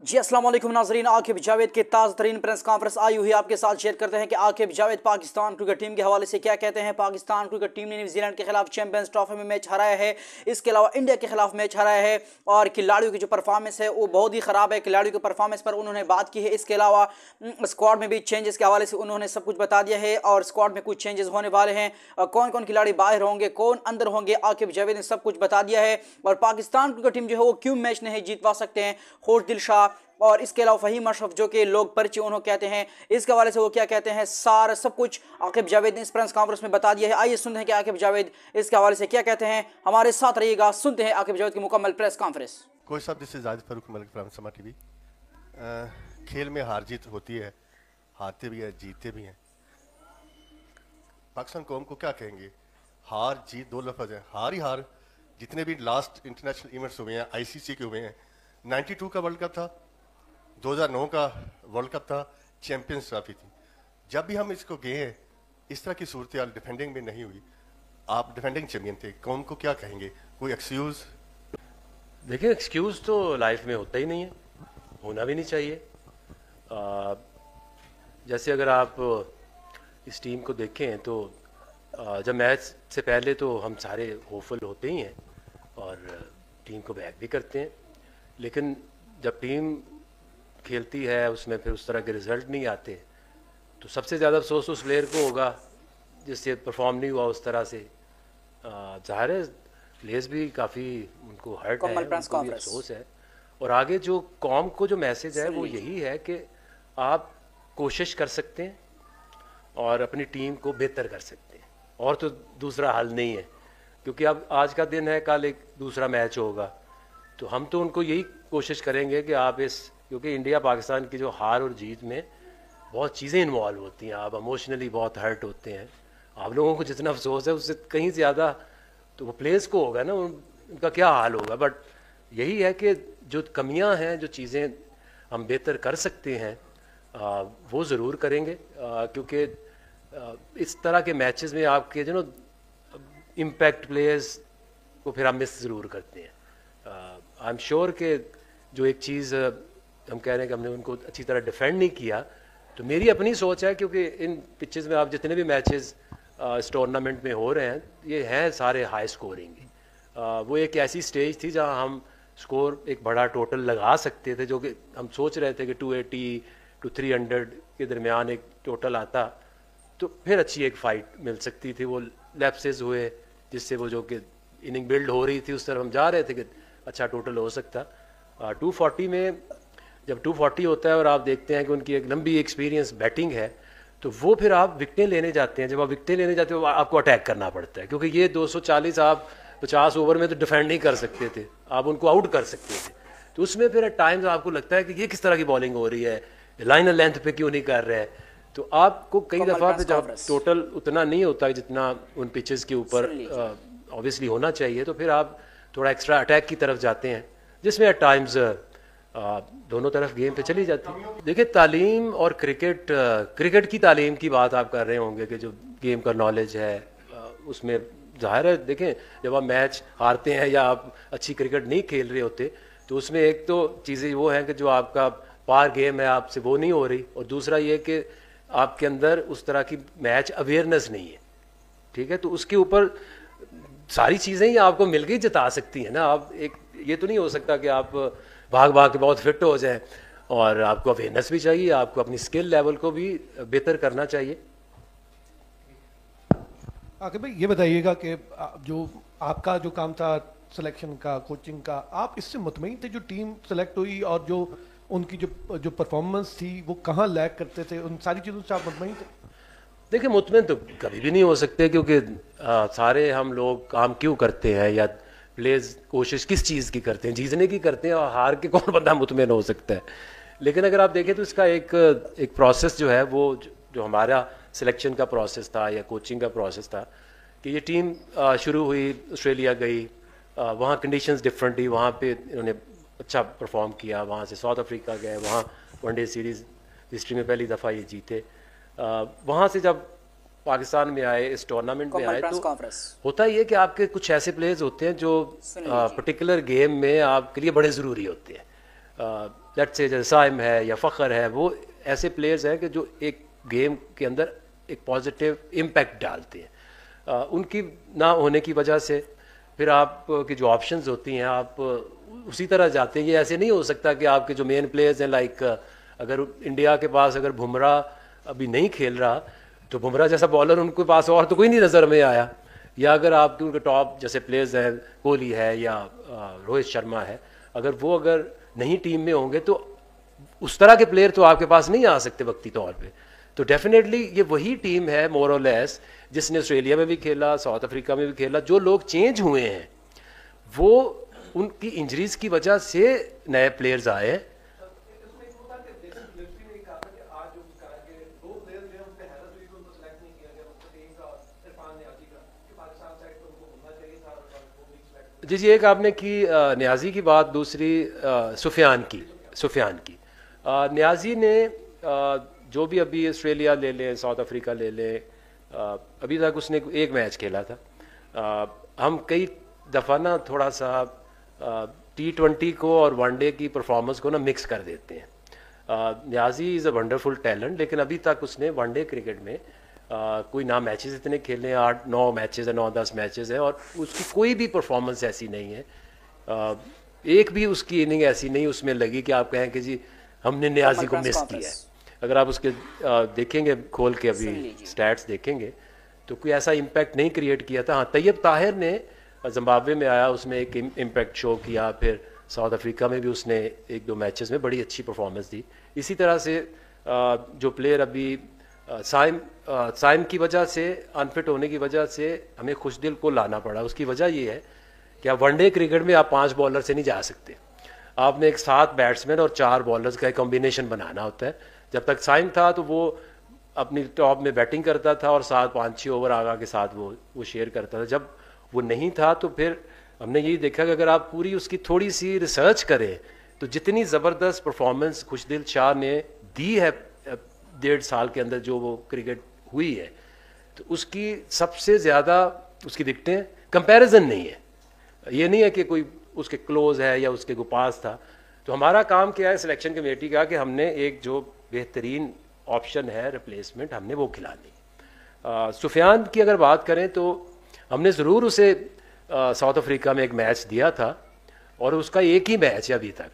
जी अस्सलाम वालेकुम नाजरीन। आकिब जावेद के ताज़ा तरीन प्रेस कॉन्फ्रेंस आई हुई आपके साथ शेयर करते हैं कि आकिब जावेद पाकिस्तान क्रिकेट टीम के हवाले से क्या कहते हैं। पाकिस्तान क्रिकेट टीम ने न्यूजीलैंड के खिलाफ चैंपियंस ट्रॉफी में मैच हराया है, इसके अलावा इंडिया के खिलाफ मैच हराया है और खिलाड़ियों की जो परफॉर्मेंस है वो बहुत ही ख़राब है। खिलाड़ियों की परफॉर्मेंस पर उन्होंने बात की है। इसके अलावा स्क्वाड में भी चेंजेस के हवाले से उन्होंने सब कुछ बता दिया है और स्क्वाड में कुछ चेंजेस होने वाले हैं, कौन कौन खिलाड़ी बाहर होंगे, कौन अंदर होंगे, आकिब जावेद ने सब कुछ बता दिया है। और पाकिस्तान क्रिकेट टीम जो है वो क्यों मैच नहीं जीतवा सकते हैं होश दिल शाह और इसके अलावा फहीम अशरफ जो कि लोग परिचय उन्होंने कहते हैं, इसके हवाले से वो क्या कहते हैं, सारा सब कुछ आकिब जावेद ने इस प्रेस कॉन्फ्रेंस में बता दिया है। आइए सुनते हैं कि आकिब जावेद इसके हवाले से क्या कहते हैं। हमारे साथ रहिएगा, सुनते हैं आकिब जावेद की मुकम्मल प्रेस कॉन्फ्रेंस। कोच साहब, this is Ajid Farooq Malik from Samaa TV. खेल में हार जीत होती है, हारते भी हैं जीतते भी हैं। पाकिस्तान कौम को क्या कहेंगे? हार जीत दो लफ्ज है, हार ही हार। जितने भी लास्ट इंटरनेशनल इवेंट्स हुए हैं, आईसीसी के हुए हैं, 92 का वर्ल्ड कप था, 2009 का वर्ल्ड कप था, चैंपियंस ट्रॉफी थी। जब भी हम इसको गए हैं, इस तरह की सूरत हाल डिफेंडिंग में नहीं हुई। आप डिफेंडिंग चैंपियन थे, कौम को क्या कहेंगे? कोई एक्सक्यूज? देखिए, एक्सक्यूज़ तो लाइफ में होता ही नहीं है, होना भी नहीं चाहिए। जैसे अगर आप इस टीम को देखें तो जब मैच से पहले तो हम सारे होपफुल होते ही हैं और टीम को बैक भी करते हैं, लेकिन जब टीम खेलती है उसमें फिर उस तरह के रिजल्ट नहीं आते तो सबसे ज़्यादा अफसोस उस प्लेयर को होगा जिससे परफॉर्म नहीं हुआ उस तरह से। ज़ाहिर है प्लेयर्स भी काफ़ी उनको हर्ट है, उनको भी अफसोस है। और आगे जो कॉम को जो मैसेज है वो यही है कि आप कोशिश कर सकते हैं और अपनी टीम को बेहतर कर सकते हैं, और तो दूसरा हल नहीं है। क्योंकि अब आज का दिन है, कल एक दूसरा मैच होगा, तो हम तो उनको यही कोशिश करेंगे कि आप क्योंकि इंडिया पाकिस्तान की जो हार और जीत में बहुत चीज़ें इन्वॉल्व होती हैं, आप इमोशनली बहुत हर्ट होते हैं। आप लोगों को जितना अफसोस है उससे कहीं ज़्यादा तो वो प्लेयर्स को होगा ना, उनका क्या हाल होगा। बट यही है कि जो कमियां हैं, जो चीज़ें हम बेहतर कर सकते हैं वो ज़रूर करेंगे, क्योंकि इस तरह के मैचेस में आपके जो नो इम्पैक्ट प्लेयर्स को फिर हम मिस ज़रूर करते हैं। आई एम श्योर कि जो एक चीज़ हम कह रहे हैं कि हमने उनको अच्छी तरह डिफेंड नहीं किया, तो मेरी अपनी सोच है, क्योंकि इन पिचेस में आप जितने भी मैचेस इस टूर्नामेंट में हो रहे हैं ये हैं सारे हाई स्कोरिंग। वो एक ऐसी स्टेज थी जहां हम स्कोर एक बड़ा टोटल लगा सकते थे, जो कि हम सोच रहे थे कि 280 to 300 के दरमियान एक टोटल आता तो फिर अच्छी एक फ़ाइट मिल सकती थी। वो लैप्सेस हुए जिससे वो जो कि इनिंग बिल्ड हो रही थी उस तरफ हम जा रहे थे कि अच्छा टोटल हो सकता। 240 में जब 240 होता है और आप देखते हैं कि उनकी एक लंबी एक्सपीरियंस बैटिंग है, तो वो फिर आप विकटें लेने जाते हैं। जब आप विकटें लेने जाते हो आपको अटैक करना पड़ता है, क्योंकि ये 240 आप 50 ओवर में तो डिफेंड नहीं कर सकते थे, आप उनको आउट कर सकते थे। तो उसमें फिर एट टाइम्स आपको लगता है कि ये किस तरह की बॉलिंग हो रही है, लाइनर लेंथ पे क्यों नहीं कर रहे हैं। तो आपको कई दफ़ा पे जब टोटल उतना नहीं होता जितना उन पिचेस के ऊपर ऑब्वियसली होना चाहिए, तो फिर आप थोड़ा एक्स्ट्रा अटैक की तरफ जाते हैं, जिसमें एट टाइम्स दोनों तरफ गेम पे चली जाती है। देखिए, तालीम और क्रिकेट की तालीम की बात आप कर रहे होंगे कि जो गेम का नॉलेज है उसमें ज़ाहिर है, देखें जब आप मैच हारते हैं या आप अच्छी क्रिकेट नहीं खेल रहे होते तो उसमें एक तो चीज़ें वो हैं कि जो आपका पार गेम है आपसे वो नहीं हो रही, और दूसरा ये कि आपके अंदर उस तरह की मैच अवेयरनेस नहीं है। ठीक है, तो उसके ऊपर सारी चीज़ें ही आपको मिल के जिता सकती हैं ना। आप एक ये तो नहीं हो सकता कि आप भाग भाग के बहुत फिट हो जाएं, और आपको अवेयरनेस भी चाहिए, आपको अपनी स्किल लेवल को भी बेहतर करना चाहिए। आके भाई ये बताइएगा कि जो आपका जो काम था सिलेक्शन का, कोचिंग का, आप इससे मुतमईन थे जो टीम सेलेक्ट हुई और जो उनकी जो परफॉर्मेंस थी वो कहाँ लैग करते थे, उन सारी चीज़ों से आप मुतमईन थे? देखिए, मुतमईन तो कभी भी नहीं हो सकते, क्योंकि सारे हम लोग काम क्यों करते हैं या प्लेयर्स कोशिश किस चीज़ की करते हैं, जीतने की करते हैं, और हार के कौन बंदा मुतमईन हो सकता है। लेकिन अगर आप देखें तो इसका एक प्रोसेस जो है वो जो हमारा सिलेक्शन का प्रोसेस था या कोचिंग का प्रोसेस था कि ये टीम शुरू हुई, ऑस्ट्रेलिया गई, वहाँ कंडीशंस डिफरेंट थी, वहाँ पे इन्होंने अच्छा परफॉर्म किया, वहाँ से साउथ अफ्रीका गए, वहाँ वनडे सीरीज़ हिस्ट्री में पहली दफ़ा ये जीते। वहाँ से जब पाकिस्तान में आए, इस टूर्नामेंट में आए, तो होता ही है कि आपके कुछ ऐसे प्लेयर्स होते हैं जो पर्टिकुलर गेम में आपके लिए बड़े ज़रूरी होते हैं। लेट्स से जैसे साइम है या फ़खर है, वो ऐसे प्लेयर्स हैं कि जो एक गेम के अंदर एक पॉजिटिव इम्पैक्ट डालते हैं। उनकी ना होने की वजह से फिर आप की जो ऑप्शंस होती हैं आप उसी तरह जाते हैं। ये ऐसे नहीं हो सकता कि आपके जो मेन प्लेयर्स हैं, लाइक अगर इंडिया के पास अगर बुमराह अभी नहीं खेल रहा तो बुमराह जैसा बॉलर उनके पास और तो कोई नहीं नज़र में आया, या अगर आपके उनके टॉप जैसे प्लेयर्स हैं, कोहली है या रोहित शर्मा है, अगर नहीं टीम में होंगे तो उस तरह के प्लेयर तो आपके पास नहीं आ सकते वक्ती तौर पे। तो डेफिनेटली ये वही टीम है मोर और लेस जिसने ऑस्ट्रेलिया में भी खेला, साउथ अफ्रीका में भी खेला। जो लोग चेंज हुए हैं वो उनकी इंजरीज की वजह से नए प्लेयर्स आए हैं। जी, एक आपने की न्याजी की बात, दूसरी सुफियान की। न्याजी ने जो भी अभी ऑस्ट्रेलिया ले लें, साउथ अफ्रीका ले लें, अभी तक उसने एक मैच खेला था। हम कई दफ़ा ना थोड़ा सा T20 को और वनडे की परफॉर्मेंस को ना मिक्स कर देते हैं। Niazi is a wonderful talent, लेकिन अभी तक उसने वनडे क्रिकेट में कोई ना मैचेस इतने खेले हैं, 8-9 मैचेस है, 9-10 मैचेस है, और उसकी कोई भी परफॉर्मेंस ऐसी नहीं है, एक भी उसकी इनिंग ऐसी नहीं उसमें लगी कि आप कहें कि जी हमने न्याजी को मिस किया है। अगर आप उसके देखेंगे खोल के अभी स्टैट्स देखेंगे तो कोई ऐसा इम्पैक्ट नहीं क्रिएट किया था। हाँ, तैयब ताहिर ने जिम्बाब्वे में आया, उसमें एक इम्पैक्ट शो किया, फिर साउथ अफ्रीका में भी उसने 1-2 मैचेस में बड़ी अच्छी परफॉर्मेंस दी। इसी तरह से जो प्लेयर अभी साइम की वजह से, अनफिट होने की वजह से हमें खुशदिल को लाना पड़ा। उसकी वजह ये है कि आप वनडे क्रिकेट में आप 5 बॉलर से नहीं जा सकते, आपने एक 7 बैट्समैन और 4 बॉलर्स का एक कॉम्बिनेशन बनाना होता है। जब तक साइम था तो वो अपनी टॉप में बैटिंग करता था और 7-5-6 ओवर आगा के साथ वो शेयर करता था। जब वो नहीं था तो फिर हमने यही देखा कि अगर आप पूरी उसकी थोड़ी सी रिसर्च करें तो जितनी ज़बरदस्त परफॉर्मेंस खुशदिल शाह ने दी है 1.5 साल के अंदर जो वो क्रिकेट हुई है, तो उसकी सबसे ज़्यादा उसकी विकेटें कंपैरिजन नहीं है। ये नहीं है कि कोई उसके क्लोज है या उसके पास था। तो हमारा काम क्या है सिलेक्शन कमेटी का कि हमने एक जो बेहतरीन ऑप्शन है रिप्लेसमेंट, हमने वो खिलानी। सुफियान की अगर बात करें तो हमने ज़रूर उसे साउथ अफ्रीका में एक मैच दिया था और उसका एक ही मैच है अभी तक,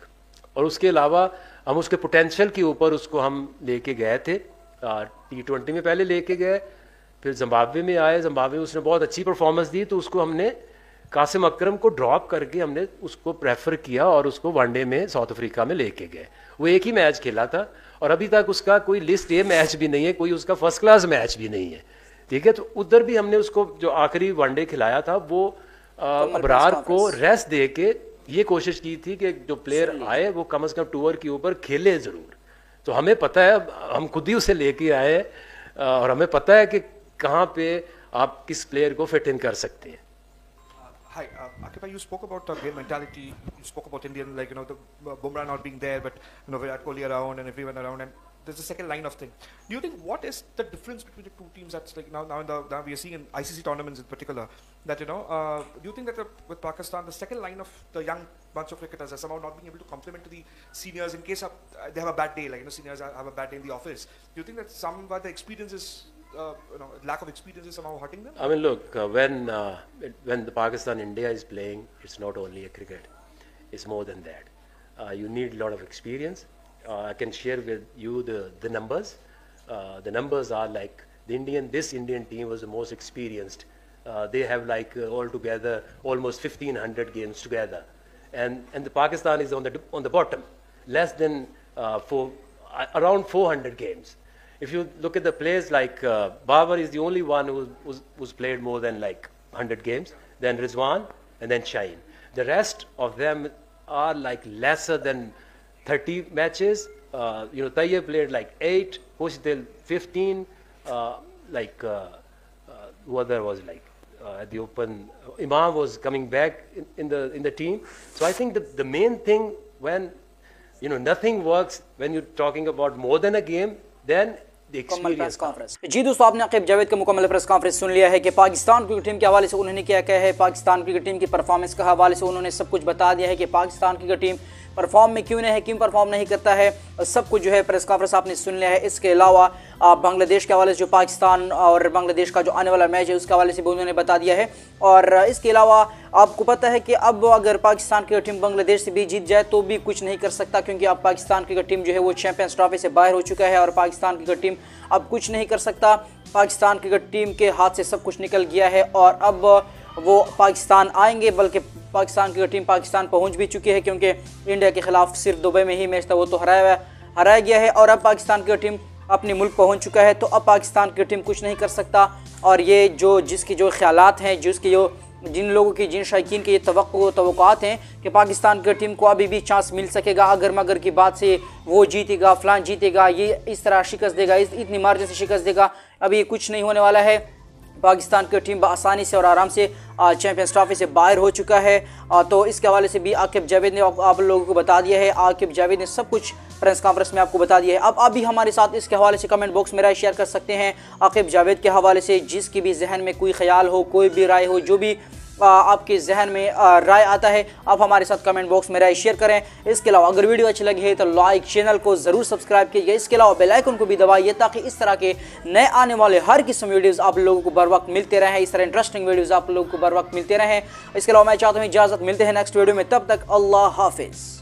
और उसके अलावा हम उसके पोटेंशियल के ऊपर उसको हम लेके गए थे। T20 में पहले लेके गए, फिर जिम्बाब्वे में आए, जिम्बाब्वे में उसने बहुत अच्छी परफॉर्मेंस दी तो उसको हमने कासिम अकरम को ड्रॉप करके हमने उसको प्रेफर किया और उसको वनडे में साउथ अफ्रीका में लेके गए। वो एक ही मैच खेला था और अभी तक उसका कोई लिस्ट ए मैच भी नहीं है, कोई उसका फर्स्ट क्लास मैच भी नहीं है, ठीक है। तो उधर भी हमने उसको जो आखिरी वनडे खिलाया था वो अबरार को रेस्ट दे के ये कोशिश की थी कि जो प्लेयर आए वो कम से कम टूर के ऊपर खेले ज़रूर। तो हमें पता है, हम खुद ही उसे लेके आए और हमें पता है कि कहाँ पे आप किस प्लेयर को फिट इन कर सकते हैं। Hi, Akib, you spoke about game mentality. You spoke about Indian, like, the Bumrah not being there, but Virat Kohli around and everyone around, and there's a second line of thing. Do you think what is the difference between the two teams? That's like now we are seeing in ICC tournaments in particular that do you think that with Pakistan the second line of the young bunch of cricketers are somehow not being able to complement to the seniors in case they have a bad day, like seniors have a bad day in the office? Do you think that somewhat the experience is lack of experience is somehow hurting them? I mean, look, when the Pakistan-India is playing, it's not only a cricket. It's more than that. You need a lot of experience. I can share with you the numbers. The numbers are like this Indian team was the most experienced. They have like altogether almost 1,500 games together, and the Pakistan is on the bottom, less than around 400 games. If you look at the players, like Babar is the only one who's played more than like 100 games, then Rizwan, and then Shaheen. The rest of them are like lesser than 30 matches. Tayyib played like 8, Khushdil 15, who other was like at the Open. Imam was coming back in the team. So I think the main thing when nothing works when you're talking about more than a game, then press conference. जी दोस्तों, आपने आकिब जावेद का मुकम्मल press conference सुन लिया है कि Pakistan cricket team के हवाले से उन्होंने क्या कहा है, पाकिस्तान क्रिकेट टीम की परफॉर्मेंस के हवाले से उन्होंने सब कुछ बता दिया है कि पाकिस्तान क्रिकेट टीम परफॉर्म में क्यों नहीं है, क्यों परफॉर्म नहीं करता है, सब कुछ जो है प्रेस कॉन्फ्रेंस आपने सुन लिया है। इसके अलावा बांग्लादेश के हवाले से जो पाकिस्तान और बांग्लादेश का जो आने वाला मैच है उसके हवाले से भी उन्होंने बता दिया है। और इसके अलावा आपको पता है कि अब अगर पाकिस्तान की टीम बांग्लादेश से भी जीत जाए तो भी कुछ नहीं कर सकता, क्योंकि अब पाकिस्तान की टीम जो है वो चैंपियंस ट्रॉफी से बाहर हो चुका है और पाकिस्तान की टीम अब कुछ नहीं कर सकता। पाकिस्तान की टीम के हाथ से सब कुछ निकल गया है और अब वो पाकिस्तान आएंगे, बल्कि पाकिस्तान की टीम पाकिस्तान पहुंच भी चुकी है, क्योंकि इंडिया के खिलाफ सिर्फ दुबई में ही मैच था वो तो हराया गया है और अब पाकिस्तान की टीम अपने मुल्क पहुंच चुका है। तो अब पाकिस्तान की टीम कुछ नहीं कर सकता। और ये जिसकी जो ख्यालात हैं, जिन लोगों की, जिन शायकीन के ये तवक्कुआत हैं कि पाकिस्तान की टीम को अभी भी चांस मिल सकेगा, अगर मगर की बात से वो जीतेगा, फलान जीतेगा, ये इस तरह शिकस्त देगा, इतनी मार्जिन से शिकस्त देगा, अभी ये कुछ नहीं होने वाला है। पाकिस्तान की टीम आसानी से और आराम से चैंपियंस ट्रॉफी से बाहर हो चुका है। तो इसके हवाले से भी आकिब जावेद ने आप लोगों को बता दिया है। आकिब जावेद ने सब कुछ प्रेस कॉन्फ्रेंस में आपको बता दिया है। अब आप भी हमारे साथ इसके हवाले से कमेंट बॉक्स में राय शेयर कर सकते हैं। आकिब जावेद के हवाले से जिसकी भी जहन में कोई ख्याल हो, कोई भी राय हो, जो भी आपके जहन में राय आता है, आप हमारे साथ कमेंट बॉक्स में राय शेयर करें। इसके अलावा अगर वीडियो अच्छी लगी है तो लाइक, चैनल को ज़रूर सब्सक्राइब कीजिए। इसके अलावा बेल आइकन को भी दबाइए ताकि इस तरह के नए आने वाले हर किस्म वीडियोज़ आप लोगों को बर वक्त मिलते रहें, इस तरह इंटरेस्टिंग वीडियोज़ आप लोगों को बर वक्त मिलते रहें। इसके अलावा मैं चाहता हूँ इजाज़त, मिलते हैं नेक्स्ट वीडियो में, तब तक अल्लाह हाफिज़।